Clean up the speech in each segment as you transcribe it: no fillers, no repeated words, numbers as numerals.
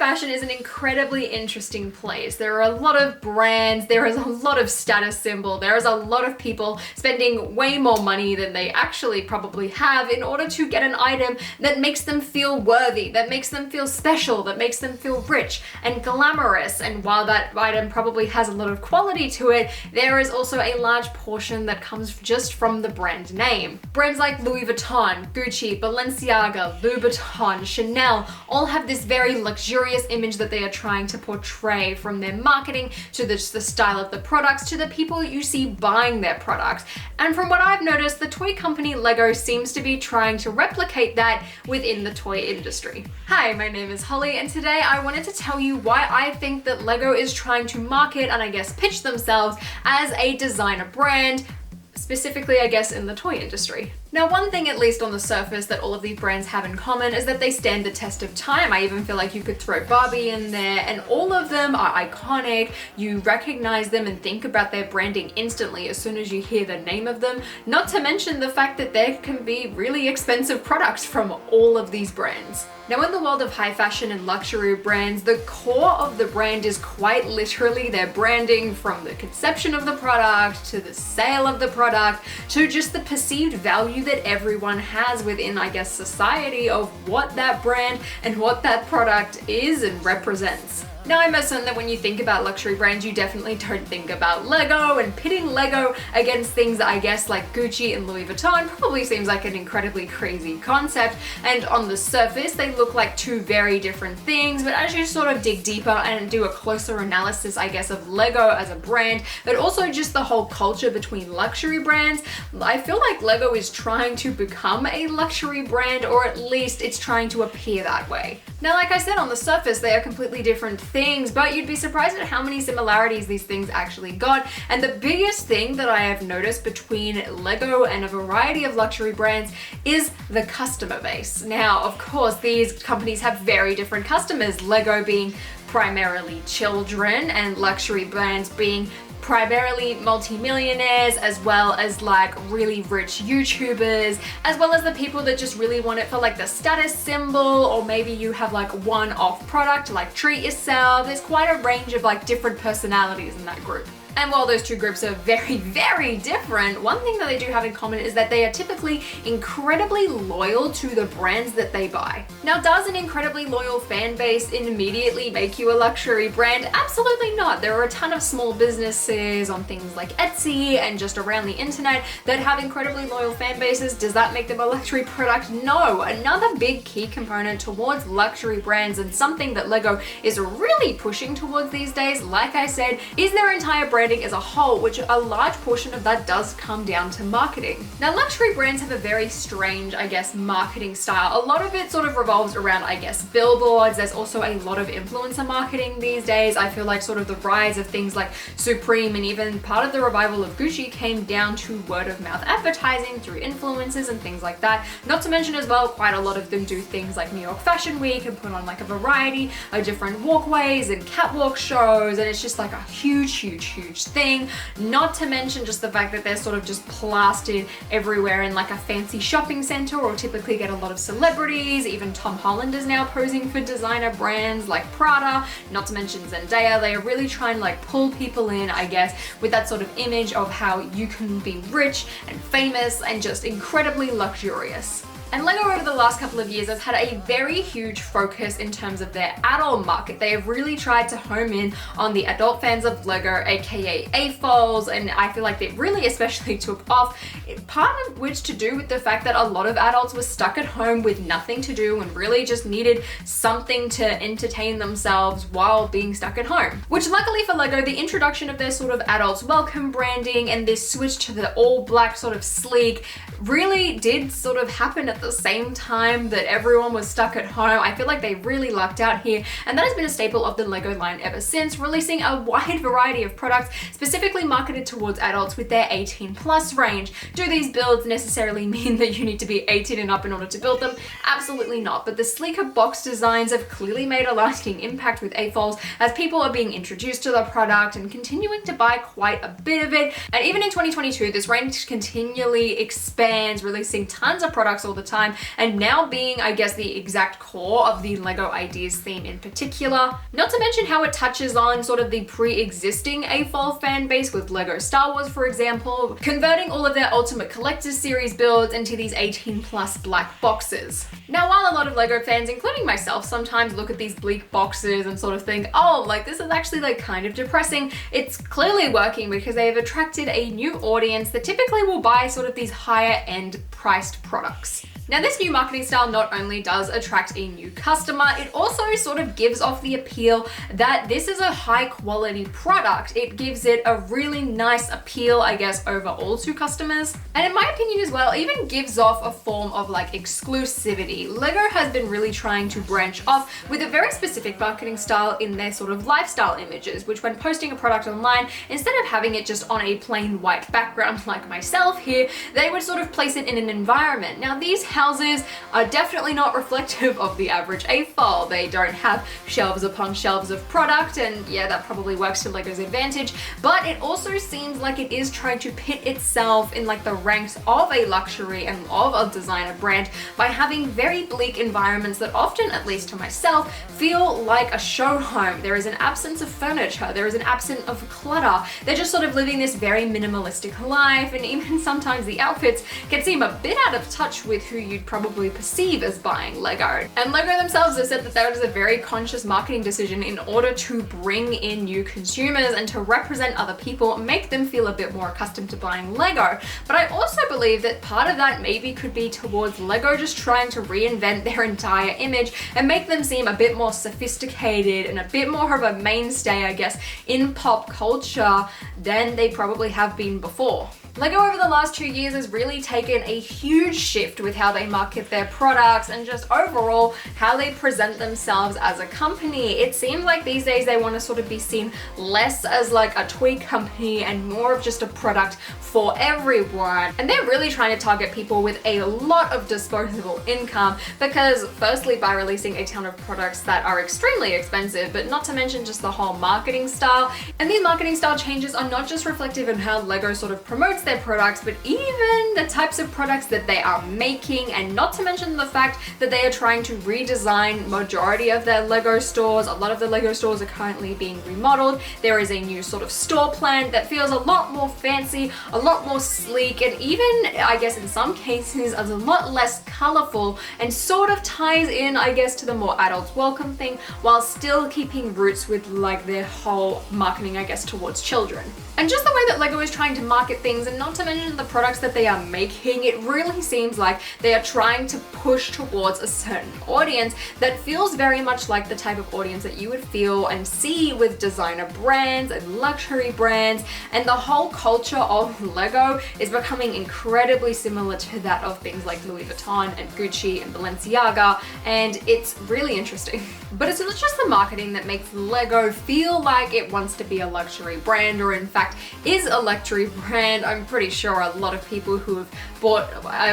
fashion is an incredibly interesting place. There are a lot of brands, there is a lot of status symbol, there is a lot of people spending way more money than they actually probably have in order to get an item that makes them feel worthy, that makes them feel special, that makes them feel rich and glamorous. And while that item probably has a lot of quality to it, there is also a large portion that comes just from the brand name. Brands like Louis Vuitton, Gucci, Balenciaga, Louboutin, Chanel all have this very luxurious image that they are trying to portray, from their marketing to the style of the products to the people you see buying their products. And from what I've noticed, the toy company Lego seems to be trying to replicate that within the toy industry. Hi, my name is Holly, and today I wanted to tell you why I think that Lego is trying to market and I guess pitch themselves as a designer brand, specifically I guess in the toy industry. Now, one thing, at least on the surface, that all of these brands have in common is that they stand the test of time. I even feel like you could throw Barbie in there, and all of them are iconic. You recognize them and think about their branding instantly as soon as you hear the name of them. Not to mention the fact that there can be really expensive products from all of these brands. Now, in the world of high fashion and luxury brands, the core of the brand is quite literally their branding, from the conception of the product to the sale of the product to just the perceived value that everyone has within, I guess, society of what that brand and what that product is and represents. Now, I must say that when you think about luxury brands, you definitely don't think about Lego, and pitting Lego against things, I guess, like Gucci and Louis Vuitton probably seems like an incredibly crazy concept. And on the surface, they look like two very different things, but as you sort of dig deeper and do a closer analysis, I guess, of Lego as a brand, but also just the whole culture between luxury brands, I feel like Lego is trying to become a luxury brand, or at least it's trying to appear that way. Now, like I said, on the surface, they are completely different things, but you'd be surprised at how many similarities these things actually got. And the biggest thing that I have noticed between Lego and a variety of luxury brands is the customer base. Now, of course, these companies have very different customers, Lego being primarily children and luxury brands being primarily multi-millionaires, as well as like really rich YouTubers, as well as the people that just really want it for like the status symbol, or maybe you have like one-off product like treat yourself. There's quite a range of like different personalities in that group. And while those two groups are very, very different, one thing that they do have in common is that they are typically incredibly loyal to the brands that they buy. Now, does an incredibly loyal fan base immediately make you a luxury brand? Absolutely not. There are a ton of small businesses on things like Etsy and just around the internet that have incredibly loyal fan bases. Does that make them a luxury product? No. Another big key component towards luxury brands, and something that Lego is really pushing towards these days, like I said, is their entire brand as a whole, which a large portion of that does come down to marketing. Now, luxury brands have a very strange, I guess, marketing style. A lot of it sort of revolves around, I guess, billboards. There's also a lot of influencer marketing these days. I feel like sort of the rise of things like Supreme and even part of the revival of Gucci came down to word of mouth advertising through influencers and things like that. Not to mention as well, quite a lot of them do things like New York Fashion Week and put on like a variety of different walkways and catwalk shows, and it's just like a huge thing. Not to mention just the fact that they're sort of just plastered everywhere in like a fancy shopping center, or typically get a lot of celebrities. Even Tom Holland is now posing for designer brands like Prada. Not to mention Zendaya. They are really trying to like pull people in, I guess, with that sort of image of how you can be rich and famous and just incredibly luxurious. And Lego over the last couple of years have had a very huge focus in terms of their adult market. They have really tried to home in on the adult fans of Lego, aka AFOLs, and I feel like they really especially took off, part of which to do with the fact that a lot of adults were stuck at home with nothing to do and really just needed something to entertain themselves while being stuck at home. Which, luckily for Lego, the introduction of their sort of adults welcome branding and this switch to the all black sort of sleek really did sort of happen at the same time that everyone was stuck at home. I feel like they really lucked out here, and that has been a staple of the Lego line ever since, releasing a wide variety of products specifically marketed towards adults with their 18+ range. Do these builds necessarily mean that you need to be 18 and up in order to build them? Absolutely not, but the sleeker box designs have clearly made a lasting impact with AFOLs as people are being introduced to the product and continuing to buy quite a bit of it. And even in 2022, this range continually expands, releasing tons of products all the time time, and now being, I guess, the exact core of the LEGO Ideas theme in particular. Not to mention how it touches on sort of the pre-existing AFOL fan base with LEGO Star Wars, for example, converting all of their Ultimate Collector's Series builds into these 18+ black boxes. Now, while a lot of LEGO fans, including myself, sometimes look at these bleak boxes and sort of think, oh, like this is actually like kind of depressing, it's clearly working because they have attracted a new audience that typically will buy sort of these higher end priced products. Now, this new marketing style not only does attract a new customer, it also sort of gives off the appeal that this is a high quality product. It gives it a really nice appeal, I guess, overall to customers. And in my opinion as well, even gives off a form of like exclusivity. LEGO has been really trying to branch off with a very specific marketing style in their sort of lifestyle images, which when posting a product online, instead of having it just on a plain white background like myself here, they would sort of place it in an environment. Now, these houses are definitely not reflective of the average AFOL. They don't have shelves upon shelves of product, and yeah, that probably works to LEGO's advantage, but it also seems like it is trying to pit itself in like the ranks of a luxury and of a designer brand by having very bleak environments that often, at least to myself, feel like a show home. There is an absence of furniture, there is an absence of clutter. They're just sort of living this very minimalistic life, and even sometimes the outfits can seem a bit out of touch with who you'd probably perceive as buying LEGO. And LEGO themselves have said that that is a very conscious marketing decision in order to bring in new consumers and to represent other people, make them feel a bit more accustomed to buying LEGO. But I also believe that part of that maybe could be towards LEGO just trying to reinvent their entire image and make them seem a bit more sophisticated and a bit more of a mainstay, I guess, in pop culture than they probably have been before. LEGO over the last 2 years has really taken a huge shift with how they market their products and just overall how they present themselves as a company. It seems like these days they want to sort of be seen less as like a toy company and more of just a product for everyone. And they're really trying to target people with a lot of disposable income because firstly, by releasing a ton of products that are extremely expensive, but not to mention just the whole marketing style. And these marketing style changes are not just reflective in how LEGO sort of promotes their products, but even the types of products that they are making, and not to mention the fact that they are trying to redesign majority of their LEGO stores. A lot of the LEGO stores are currently being remodeled. There is a new sort of store plan that feels a lot more fancy, a lot more sleek, and even, I guess in some cases, is a lot less colorful and sort of ties in, I guess, to the more adults welcome thing while still keeping roots with like their whole marketing, I guess, towards children. And just the way that LEGO is trying to market things, and not to mention the products that they are making, it really seems like they are trying to push towards a certain audience that feels very much like the type of audience that you would feel and see with designer brands and luxury brands. And the whole culture of LEGO is becoming incredibly similar to that of things like Louis Vuitton and Gucci and Balenciaga, and it's really interesting. But it's not just the marketing that makes LEGO feel like it wants to be a luxury brand, or in fact is a luxury brand. I'm pretty sure a lot of people who have bought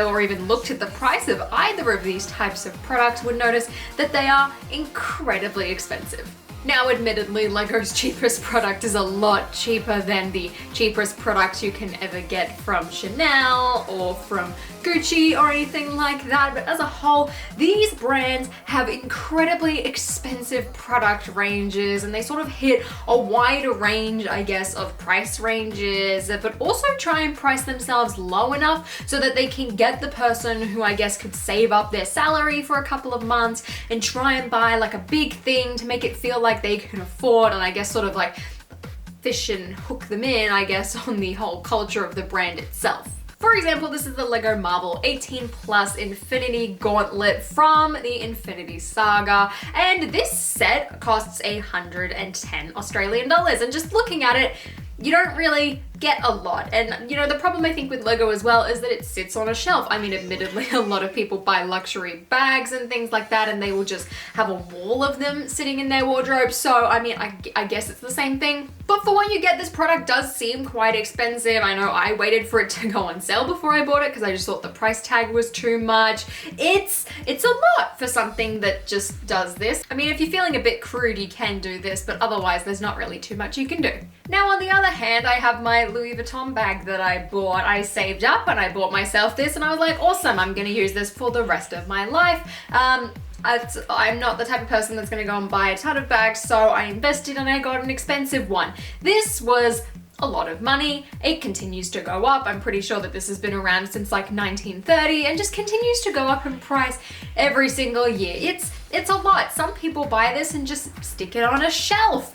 or even looked at the price of either of these types of products would notice that they are incredibly expensive. Now, admittedly, LEGO's cheapest product is a lot cheaper than the cheapest products you can ever get from Chanel or from Gucci or anything like that, but as a whole, these brands have incredibly expensive product ranges, and they sort of hit a wide range, I guess, of price ranges, but also try and price themselves low enough so that they can get the person who, I guess, could save up their salary for a couple of months and try and buy like a big thing to make it feel like they can afford, and I guess sort of like fish and hook them in, I guess, on the whole culture of the brand itself. For example, this is the LEGO Marvel 18+ Infinity Gauntlet from the Infinity Saga, and this set costs 110 Australian dollars, and just looking at it, you don't really get a lot. And you know, the problem I think with LEGO as well is that it sits on a shelf. I mean, admittedly, a lot of people buy luxury bags and things like that, and they will just have a wall of them sitting in their wardrobe. So, I mean, I guess it's the same thing. But for what you get, this product does seem quite expensive. I know I waited for it to go on sale before I bought it because I just thought the price tag was too much. It's a lot for something that just does this. I mean, if you're feeling a bit crude, you can do this, but otherwise there's not really too much you can do. Now, on the other hand, I have my Louis Vuitton bag that I bought. I saved up and I bought myself this and I was like, awesome, I'm gonna use this for the rest of my life. I'm not the type of person that's gonna go and buy a ton of bags, so I invested and I got an expensive one. This was a lot of money. It continues to go up. I'm pretty sure that this has been around since like 1930 and just continues to go up in price every single year. It's a lot. Some people buy this and just stick it on a shelf.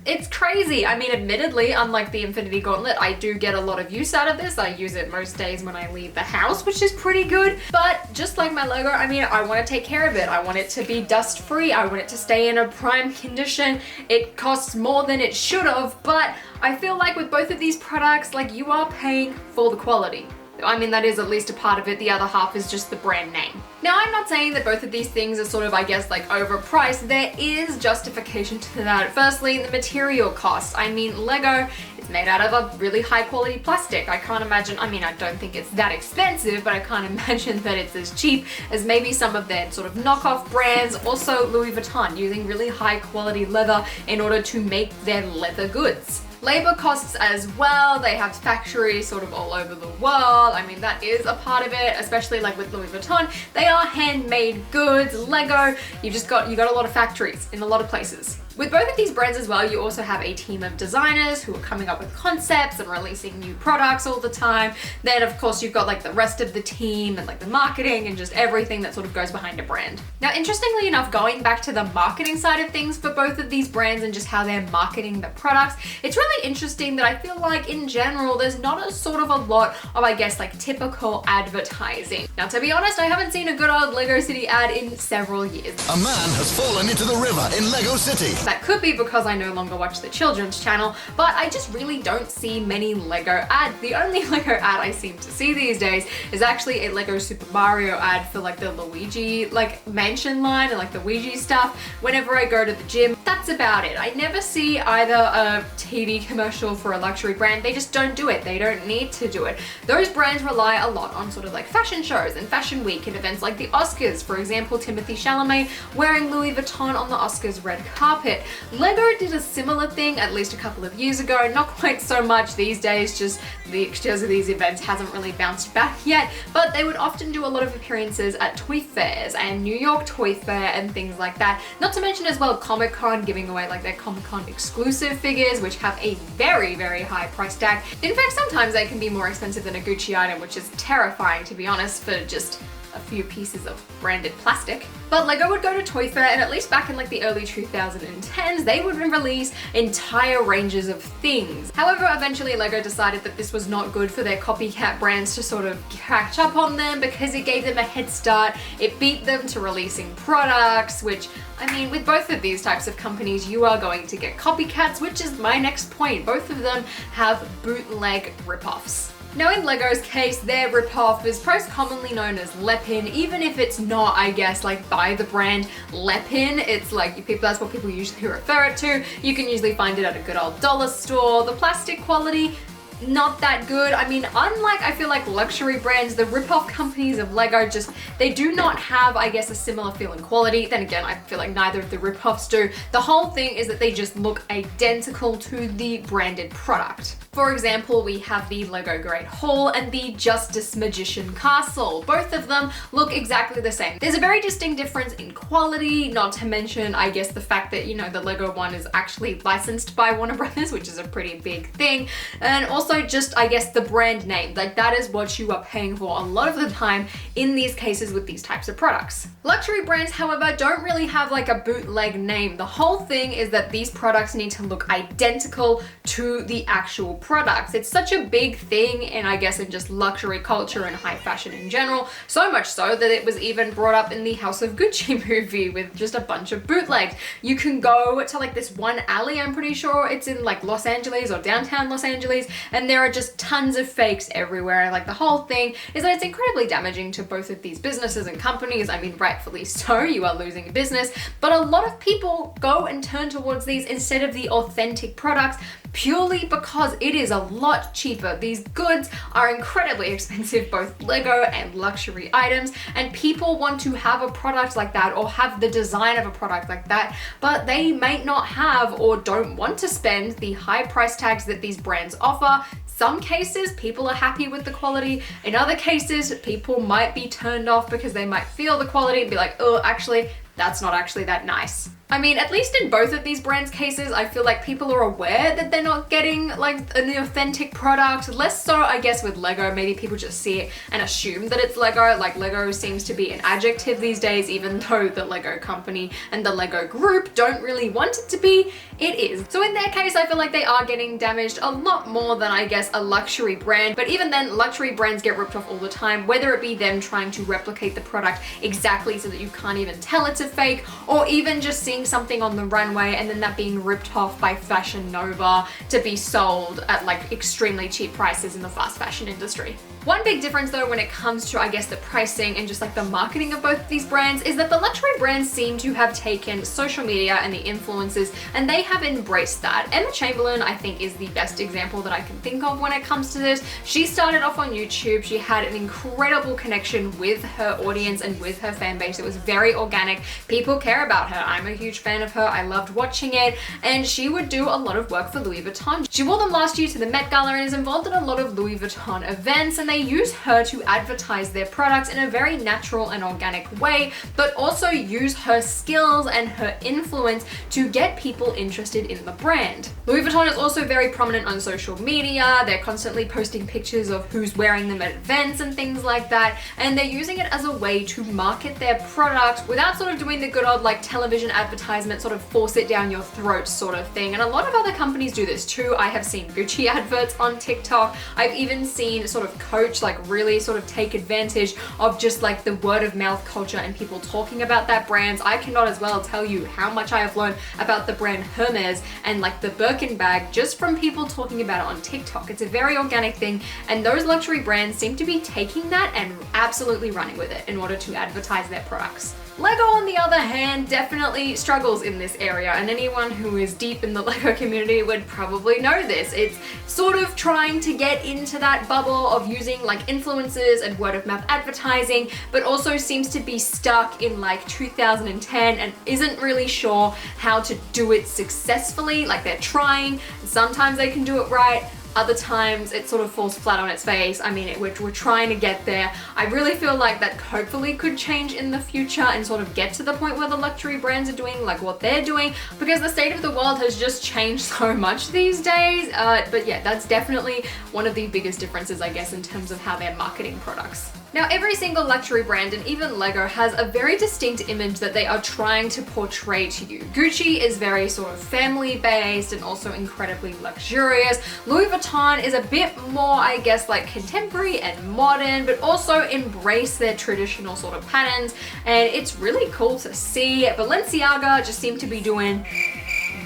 It's crazy. I mean, admittedly, unlike the Infinity Gauntlet, I do get a lot of use out of this. I use it most days when I leave the house, which is pretty good. But just like my Lego, I mean, I want to take care of it. I want it to be dust free. I want it to stay in a prime condition. It costs more than it should have, but I feel like with both of these products, like, you are paying for the quality. I mean, that is at least a part of it. The other half is just the brand name. Now, I'm not saying that both of these things are sort of, I guess, like overpriced. There is justification to that. Firstly, the material cost. I mean, Lego, it's made out of a really high quality plastic. I can't imagine, I mean, I don't think it's that expensive, but I can't imagine that it's as cheap as maybe some of their sort of knockoff brands. Also, Louis Vuitton using really high quality leather in order to make their leather goods. Labor costs as well. They have factories sort of all over the world. I mean, that is a part of it, especially like with Louis Vuitton. They are handmade goods. Lego, you got a lot of factories in a lot of places. With both of these brands as well, you also have a team of designers who are coming up with concepts and releasing new products all the time. Then of course you've got like the rest of the team and like the marketing and just everything that sort of goes behind a brand. Now, interestingly enough, going back to the marketing side of things for both of these brands and just how they're marketing the products, it's really interesting that I feel like in general, there's not a sort of a lot of, I guess, like typical advertising. Now, to be honest, I haven't seen a good old Lego City ad in several years. A man has fallen into the river in Lego City. That could be because I no longer watch the children's channel, but I just really don't see many Lego ads. The only Lego ad I seem to see these days is actually a Lego Super Mario ad for like the Luigi like mansion line and like the Ouija stuff whenever I go to the gym. That's about it. I never see either a TV commercial for a luxury brand. They just don't do it. They don't need to do it. Those brands rely a lot on sort of like fashion shows and fashion week and events like the Oscars. For example, Timothée Chalamet wearing Louis Vuitton on the Oscars red carpet. Lego did a similar thing at least a couple of years ago, not quite so much these days, just the exchange of these events hasn't really bounced back yet, but they would often do a lot of appearances at toy fairs and New York Toy Fair and things like that. Not to mention as well Comic-Con, giving away like their Comic-Con exclusive figures, which have a very, very high price tag. In fact, sometimes they can be more expensive than a Gucci item, which is terrifying, to be honest, for just a few pieces of branded plastic. But Lego would go to Toy Fair, and at least back in like the early 2010s, they would release entire ranges of things. However, eventually Lego decided that this was not good for their copycat brands to sort of catch up on them because it gave them a head start. It beat them to releasing products, which, I mean, with both of these types of companies, you are going to get copycats, which is my next point. Both of them have bootleg ripoffs. Now, in Lego's case, their ripoff is most commonly known as Lepin, even if it's not, I guess, like by the brand Lepin. It's like, that's what people usually refer it to. You can usually find it at a good old dollar store. The plastic quality, not that good. I mean, unlike, I feel like luxury brands, the ripoff companies of Lego they do not have, I guess, a similar feel and quality. Then again, I feel like neither of the ripoffs do. The whole thing is that they just look identical to the branded product. For example, we have the Lego Great Hall and the Justice Magician Castle. Both of them look exactly the same. There's a very distinct difference in quality, not to mention, I guess, the fact that, you know, the Lego one is actually licensed by Warner Brothers, which is a pretty big thing. And also just, I guess, the brand name. Like, that is what you are paying for a lot of the time in these cases with these types of products. Luxury brands, however, don't really have like a bootleg name. The whole thing is that these products need to look identical to the actual products. It's such a big thing, and I guess in just luxury culture and high fashion in general, so much so that it was even brought up in the House of Gucci movie with just a bunch of bootlegs. You can go to like this one alley, I'm pretty sure it's in like Los Angeles or downtown Los Angeles, and there are just tons of fakes everywhere. Like, the whole thing is that it's incredibly damaging to both of these businesses and companies. I mean, rightfully so, you are losing business, but a lot of people go and turn towards these instead of the authentic products purely because it it is a lot cheaper. These goods are incredibly expensive, both Lego and luxury items, and people want to have a product like that or have the design of a product like that, but they may not have or don't want to spend the high price tags that these brands offer. Some cases, people are happy with the quality. In other cases, people might be turned off because they might feel the quality and be like, oh, actually, that's not actually that nice. I mean, at least in both of these brands' cases, I feel like people are aware that they're not getting like an authentic product. Less so, I guess, with Lego. Maybe people just see it and assume that it's Lego. Like, Lego seems to be an adjective these days, even though the Lego company and the Lego group don't really want it to be. It is. So in their case, I feel like they are getting damaged a lot more than, I guess, a luxury brand. But even then, luxury brands get ripped off all the time, whether it be them trying to replicate the product exactly so that you can't even tell it's a fake, or even just seeing something on the runway and then that being ripped off by Fashion Nova to be sold at like extremely cheap prices in the fast fashion industry. One big difference though when it comes to, I guess, the pricing and just like the marketing of both of these brands is that the luxury brands seem to have taken social media and the influencers and they have embraced that. Emma Chamberlain, I think, is the best example that I can think of when it comes to this. She started off on YouTube. She had an incredible connection with her audience and with her fan base. It was very organic. People care about her. I'm a huge fan of her. I loved watching it. And she would do a lot of work for Louis Vuitton. She wore them last year to the Met Gala and is involved in a lot of Louis Vuitton events, and they use her to advertise their products in a very natural and organic way, but also use her skills and her influence to get people interested in the brand. Louis Vuitton is also very prominent on social media. They're constantly posting pictures of who's wearing them at events and things like that, and they're using it as a way to market their product without sort of doing the good old like television advertisement, sort of force it down your throat sort of thing. And a lot of other companies do this too. I have seen Gucci adverts on TikTok. I've even seen sort of Coach like really sort of take advantage of just like the word of mouth culture and people talking about that brand. I cannot as well tell you how much I have learned about the brand Hermes and like the Birkin bag just from people talking about it on TikTok. It's a very organic thing, and those luxury brands seem to be taking that and absolutely running with it in order to advertise their products. Lego, on the other hand, definitely struggles in this area, and anyone who is deep in the Lego community would probably know this. It's sort of trying to get into that bubble of using like influencers and word of mouth advertising, but also seems to be stuck in like 2010 and isn't really sure how to do it successfully. Like, they're trying, sometimes they can do it right, other times it sort of falls flat on its face. I mean, we're trying to get there. I really feel like that hopefully could change in the future and sort of get to the point where the luxury brands are doing like what they're doing, because the state of the world has just changed so much these days. But yeah, that's definitely one of the biggest differences, I guess, in terms of how they're marketing products. Now, every single luxury brand and even Lego has a very distinct image that they are trying to portray to you. Gucci is very sort of family-based and also incredibly luxurious. Louis Vuitton is a bit more, I guess, like contemporary and modern, but also embrace their traditional sort of patterns, and it's really cool to see. Balenciaga just seem to be doing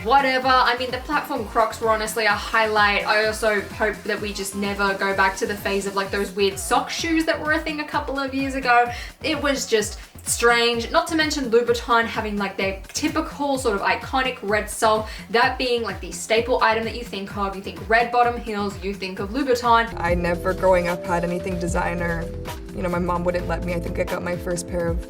whatever. I mean, the platform Crocs were honestly a highlight. I also hope that we just never go back to the phase of like those weird sock shoes that were a thing a couple of years ago. It was just strange. Not to mention Louis Vuitton having like their typical sort of iconic red sole, that being like the staple item that you think of. You think red bottom heels, you think of Louis Vuitton. I never growing up had anything designer. You know, my mom wouldn't let me. I think I got my first pair of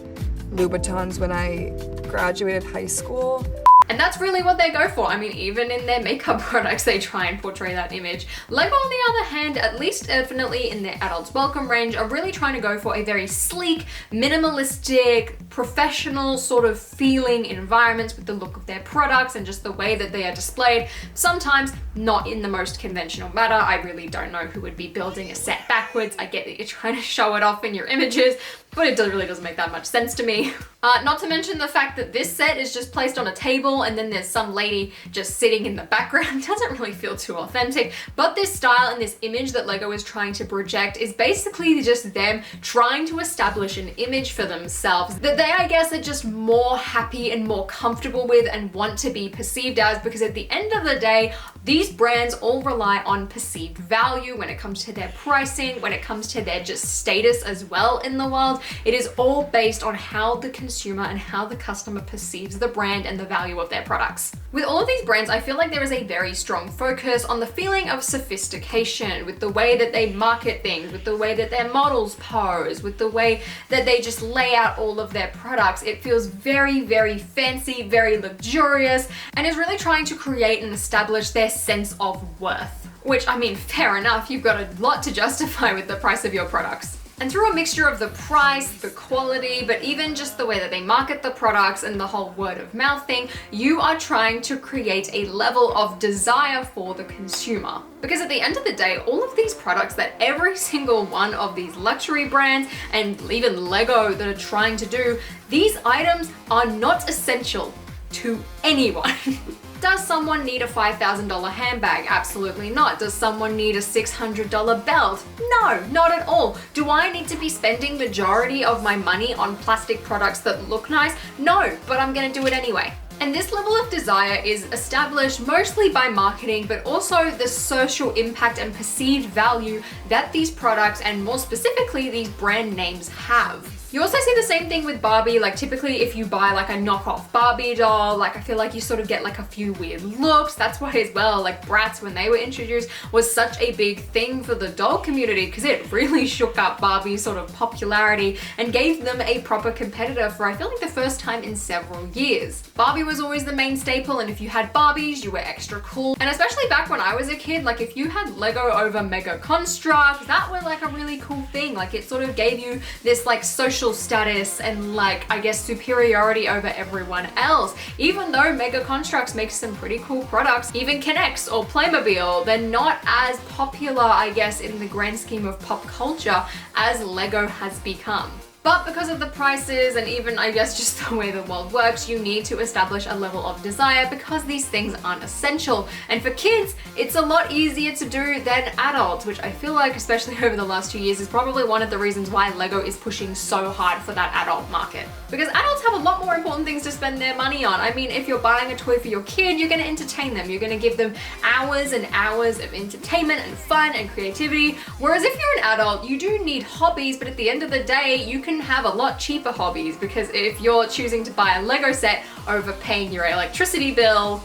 Louis Vuittons when I graduated high school. And that's really what they go for. I mean, even in their makeup products, they try and portray that image. Lego, on the other hand, at least definitely in their adults welcome range, are really trying to go for a very sleek, minimalistic, professional sort of feeling environments with the look of their products and just the way that they are displayed. Sometimes not in the most conventional manner. I really don't know who would be building a set backwards. I get that you're trying to show it off in your images, but it really doesn't make that much sense to me. Not to mention the fact that this set is just placed on a table and then there's some lady just sitting in the background. It doesn't really feel too authentic, but this style and this image that Lego is trying to project is basically just them trying to establish an image for themselves that they, I guess, are just more happy and more comfortable with and want to be perceived as, because at the end of the day, these brands all rely on perceived value when it comes to their pricing, when it comes to their just status as well in the world. It is all based on how the consumer and how the customer perceives the brand and the value of their products. With all of these brands, I feel like there is a very strong focus on the feeling of sophistication with the way that they market things, with the way that their models pose, with the way that they just lay out all of their products. It feels very, very fancy, very luxurious, and is really trying to create and establish their sense of worth. Which, I mean, fair enough, you've got a lot to justify with the price of your products. And through a mixture of the price, the quality, but even just the way that they market the products and the whole word of mouth thing, you are trying to create a level of desire for the consumer. Because at the end of the day, all of these products that every single one of these luxury brands and even Lego that are trying to do, these items are not essential to anyone. Does someone need a $5,000 handbag? Absolutely not. Does someone need a $600 belt? No, not at all. Do I need to be spending majority of my money on plastic products that look nice? No, but I'm gonna do it anyway. And this level of desire is established mostly by marketing, but also the social impact and perceived value that these products, and more specifically these brand names, have. You also see the same thing with Barbie. Like, typically if you buy like a knockoff Barbie doll, like I feel like you sort of get like a few weird looks. That's why as well, like Bratz, when they were introduced, was such a big thing for the doll community, because it really shook up Barbie's sort of popularity and gave them a proper competitor for, I feel like, the first time in several years. Barbie was always the main staple, and if you had Barbies, you were extra cool. And especially back when I was a kid, like if you had Lego over Mega Construct, that was like a really cool thing. Like it sort of gave you this like social status and like, I guess, superiority over everyone else. Even though Mega Constructs makes some pretty cool products, even K'NEX or Playmobil, they're not as popular, I guess, in the grand scheme of pop culture as Lego has become. But because of the prices and even, I guess, just the way the world works, you need to establish a level of desire because these things aren't essential. And for kids, it's a lot easier to do than adults, which I feel like, especially over the last 2 years, is probably one of the reasons why Lego is pushing so hard for that adult market. Because adults have a lot more important things to spend their money on. I mean, if you're buying a toy for your kid, you're gonna entertain them. You're gonna give them hours and hours of entertainment and fun and creativity. Whereas if you're an adult, you do need hobbies, but at the end of the day, you can have a lot cheaper hobbies, because if you're choosing to buy a Lego set over paying your electricity bill,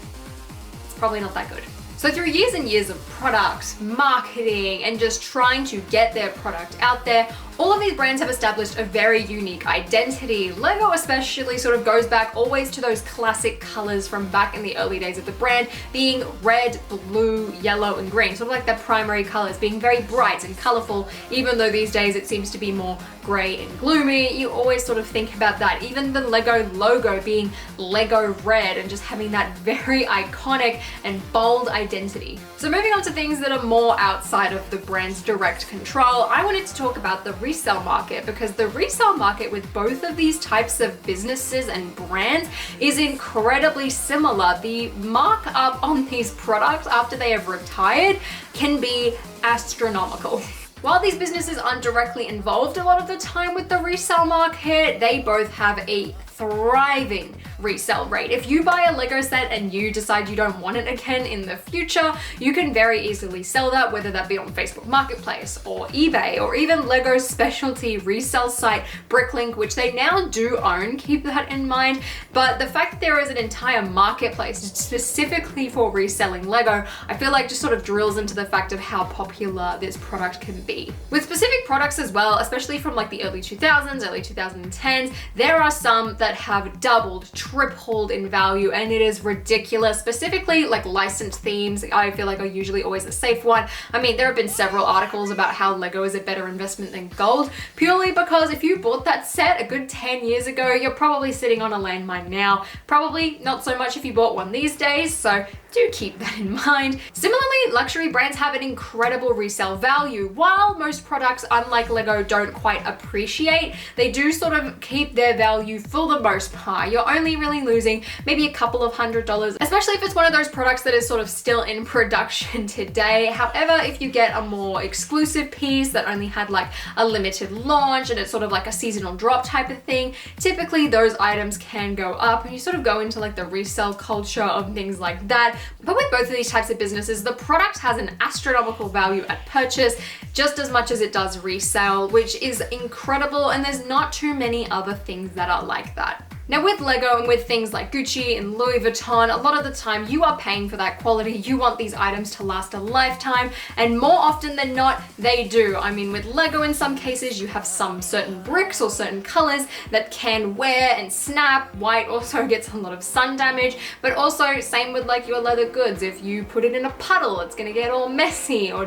it's probably not that good. So through years and years of product, marketing, and just trying to get their product out there, all of these brands have established a very unique identity. Lego especially sort of goes back always to those classic colors from back in the early days of the brand, being red, blue, yellow, and green, sort of like their primary colors, being very bright and colorful. Even though these days it seems to be more gray and gloomy, you always sort of think about that. Even the Lego logo being Lego red and just having that very iconic and bold identity. So moving on to things that are more outside of the brand's direct control, I wanted to talk about the resale market, because the resale market with both of these types of businesses and brands is incredibly similar. The markup on these products after they have retired can be astronomical. While these businesses aren't directly involved a lot of the time with the resale market, they both have a thriving resale rate. If you buy a Lego set and you decide you don't want it again in the future, you can very easily sell that, whether that be on Facebook Marketplace or eBay, or even Lego's specialty resale site Bricklink, which they now do own, keep that in mind. But the fact that there is an entire marketplace specifically for reselling Lego, I feel like just sort of drills into the fact of how popular this product can be. With specific products as well, especially from like the early 2000s, early 2010s, there are some that have doubled, tripled in value, and it is ridiculous. Specifically like licensed themes, I feel like are usually always a safe one. I mean, there have been several articles about how Lego is a better investment than gold, purely because if you bought that set a good 10 years ago, you're probably sitting on a landmine now. Probably not so much if you bought one these days, so do keep that in mind. Similarly, luxury brands have an incredible resale value. While most products, unlike Lego, don't quite appreciate, they do sort of keep their value for the the most part. You're only really losing maybe a couple of $100s, especially if it's one of those products that is sort of still in production today. However, if you get a more exclusive piece that only had like a limited launch and it's sort of like a seasonal drop type of thing, typically those items can go up and you sort of go into like the resale culture of things like that. But with both of these types of businesses, the product has an astronomical value at purchase just as much as it does resale, which is incredible, and there's not too many other things that are like that. Now with Lego and with things like Gucci and Louis Vuitton, a lot of the time you are paying for that quality. You want these items to last a lifetime, and more often than not, they do. I mean, with Lego in some cases, you have some certain bricks or certain colors that can wear and snap. White also gets a lot of sun damage, but also same with like your leather goods. If you put it in a puddle, it's gonna get all messy, or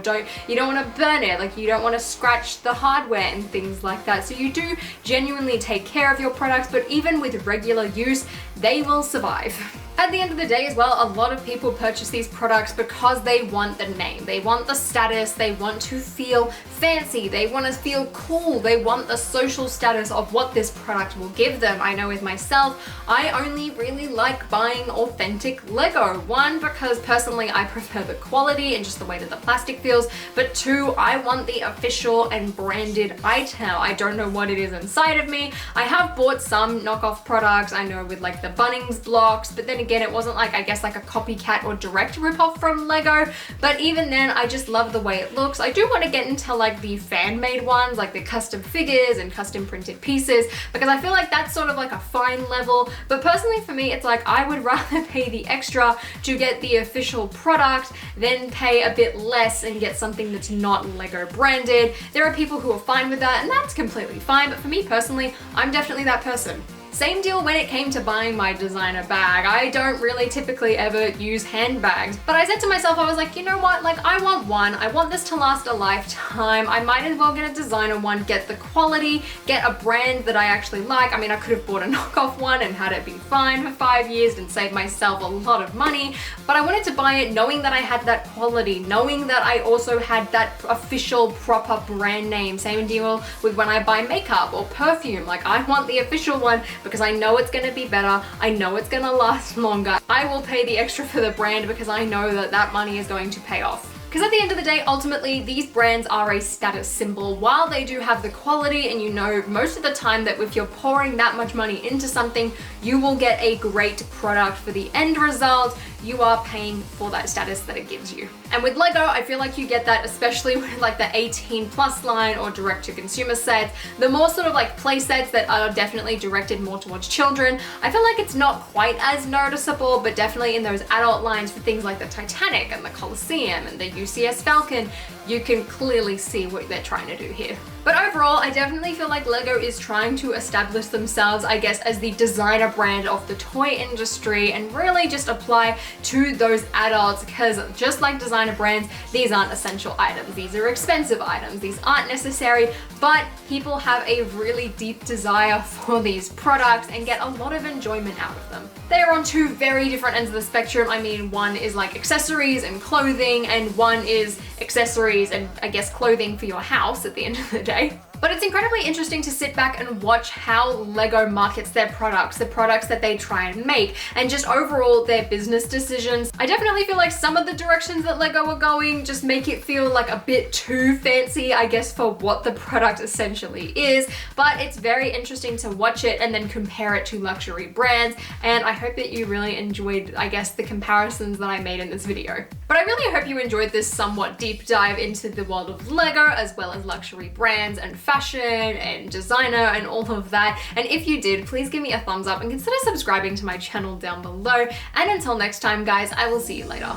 you don't wanna burn it, like you don't wanna scratch the hardware and things like that. So you do genuinely take care of your products, but even with regular use, they will survive. At the end of the day as well, a lot of people purchase these products because they want the name, they want the status, they want to feel fancy, they want to feel cool, they want the social status of what this product will give them. I know with myself, I only really like buying authentic Lego. One, because personally I prefer the quality and just the way that the plastic feels, but two, I want the official and branded item. I don't know what it is inside of me. I have bought some knockoff products, I know with like the Bunnings blocks, but then again, it wasn't like, I guess, like a copycat or direct ripoff from Lego, but even then, I just love the way it looks. I do want to get into like the fan-made ones, like the custom figures and custom printed pieces, because I feel like that's sort of like a fine level, but personally for me, it's like I would rather pay the extra to get the official product than pay a bit less and get something that's not Lego branded. There are people who are fine with that, and that's completely fine, but for me personally, I'm definitely that person. Same deal when it came to buying my designer bag. I don't really typically ever use handbags, but I said to myself, I was like, you know what, like I want one, I want this to last a lifetime, I might as well get a designer one, get the quality, get a brand that I actually like. I mean, I could have bought a knockoff one and had it be fine for 5 years and saved myself a lot of money, but I wanted to buy it knowing that I had that quality, knowing that I also had that official proper brand name. Same deal with when I buy makeup or perfume, like I want the official one because I know it's gonna be better, I know it's gonna last longer. I will pay the extra for the brand because I know that that money is going to pay off. Because at the end of the day, ultimately, these brands are a status symbol. While they do have the quality, and you know most of the time that if you're pouring that much money into something, you will get a great product for the end result. You are paying for that status that it gives you. And with Lego, I feel like you get that, especially with like the 18+ line or direct to consumer sets, the more sort of like play sets that are definitely directed more towards children. I feel like it's not quite as noticeable, but definitely in those adult lines for things like the Titanic and the Colosseum and the UCS Falcon, you can clearly see what they're trying to do here. But overall, I definitely feel like Lego is trying to establish themselves, I guess, as the designer brand of the toy industry and really just apply to those adults, because just like designer brands, these aren't essential items. These are expensive items. These aren't necessary, but people have a really deep desire for these products and get a lot of enjoyment out of them. They are on two very different ends of the spectrum. I mean, one is like accessories and clothing, and one is accessories and I guess clothing for your house at the end of the day. But it's incredibly interesting to sit back and watch how Lego markets their products, the products that they try and make, and just overall their business decisions. I definitely feel like some of the directions that Lego are going just make it feel like a bit too fancy, I guess, for what the product essentially is. But it's very interesting to watch it and then compare it to luxury brands. And I hope that you really enjoyed, I guess, the comparisons that I made in this video. But I really hope you enjoyed this somewhat deep dive into the world of Lego, as well as luxury brands and fashion and designer and all of that. And if you did, please give me a thumbs up and consider subscribing to my channel down below. And until next time, guys, I will see you later.